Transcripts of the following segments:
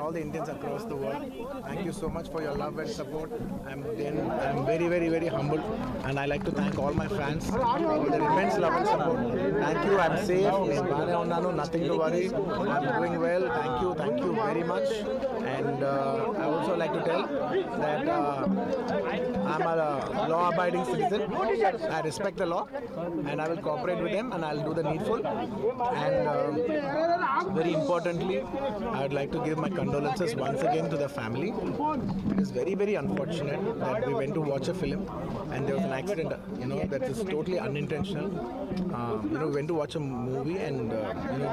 all the Indians across the world. Thank you so much for your love and support. I'm very, very, very humbled, and I like to thank all my fans for their immense love and support. Thank you. I'm safe. Nothing to worry. I'm doing well. Thank you very much. And I also like to tell that I'm a law-abiding citizen. I respect the law, and I will cooperate with them, and I'll do the needful. And very importantly, I would like to give my condolences once again to the family. It is very, very unfortunate that we went to watch a film and there was an accident, that is totally unintentional. We went to watch a movie and,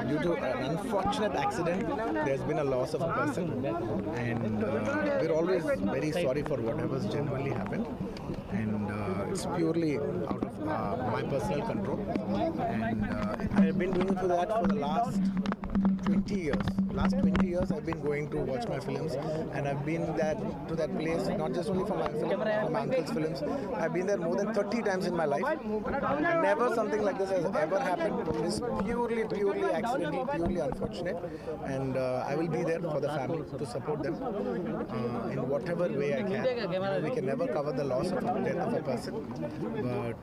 due to an unfortunate accident, there's been a loss of a person. And we're always very sorry for whatever's genuinely happened. And it's purely out of my personal control. And I've been doing that for the last 20 years. Last 20 years I've been going to watch my films, and I've been to that place not just only for my film, for my uncle's films. I've been there more than 30 times in my life. Never something like this has ever happened. It is purely accidental, purely unfortunate, and I will be there for the family to support them in whatever way I can. We can never cover the loss of the death of a person, but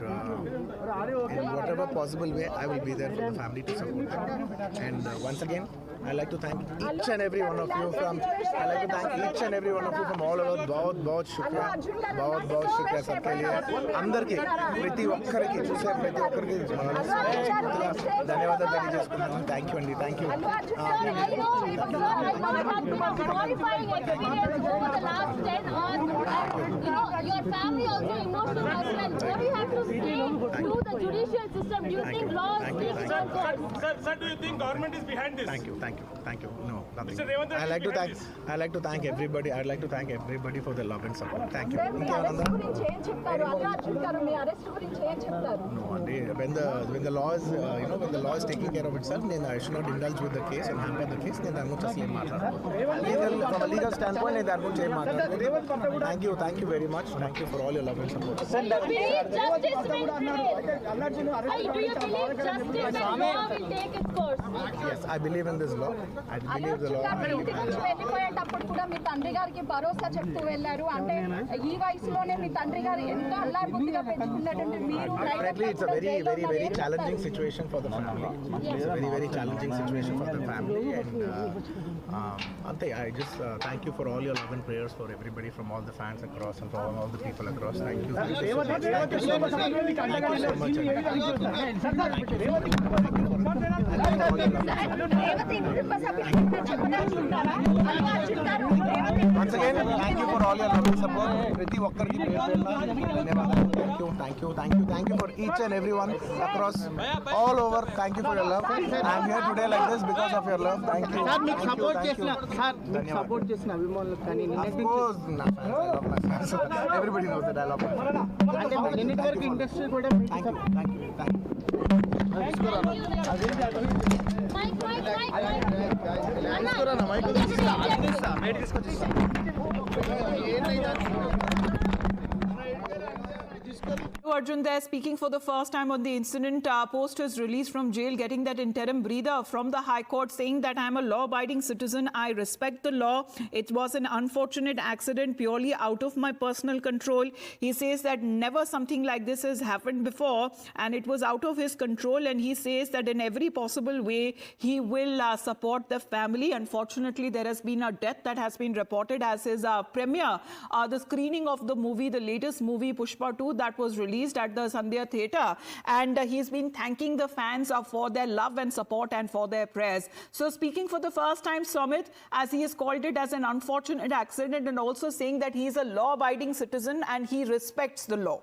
in whatever possible way I will be there for the family to support them. And once again, I'd like to thank each and every one of you from all over. बहुत शुक्रिया सबके लिए अंदर के प्रति ఒక్కరికి చూసే ప్రతి ఒక్కరికి ధన్యవాదాలు తెలియజేసుకుంటున్నాను. థ్యాంక్ యూ అండి. Thank you. Your family also emotional as well. What do you have to say to the judicial system? Do you think law is Sir, do you think government is behind this? Thank you. No, nothing. Mr. Revanth, I like to thank everybody. I'd like to thank everybody for their love and support. Thank you. No, when the law is when the law is taking care of itself, then I should not indulge with the case and hamper the case. Then I'm just from a legal standpoint, thank you very much. Thank you for all your love and support. Do you believe justice will prevail? Do you believe justice and law will take its course? Yes, I believe in this law. I believe the law. వెళ్ళిపోయేటప్పుడు కూడా మీ తండ్రి గారికి భరోసా చెప్తూ వెళ్ళారు. అంటే ఈ వయసులోనే మీ తండ్రి గారు ఎంత అల్లాబుద్ధిగా పెంచుకున్నటువంటి మీరు Definitely, it's a very challenging situation for the family. It's a very challenging situation for the family, and Ante, I just thank you for all your love and prayers for everybody, from all the fans across and for all the people across. Thank you so much. Thank you so much. Once again, thank you for all your love and support. ప్రతి ఒక్కరికి ధన్యవాదాలు. Thank you for each and everyone across all over. Thank you for your love. I'm here today like this because of your love. Thank you. Support చేసిన అభిమానులకు కానీ Of course, my fans, I love my fans. Everybody knows that I love my fans. అంటే నిన్నటి వరకు industry కూడా Thank you. Arjun there speaking for the first time on the incident post his release from jail, getting that interim breather from the High Court, saying that I'm a law-abiding citizen. I respect the law. It was an unfortunate accident purely out of my personal control. He says that never something like this has happened before, and it was out of his control. And he says that in every possible way he will support the family. Unfortunately, there has been a death that has been reported as his premiere, the screening of the movie, the latest movie Pushpa 2, that was released at the Sandhya Theatre, and he's been thanking the fans for their love and support and for their prayers. So speaking for the first time, Sumit, as he has called it as an unfortunate accident, and also saying that he is a law-abiding citizen and he respects the law.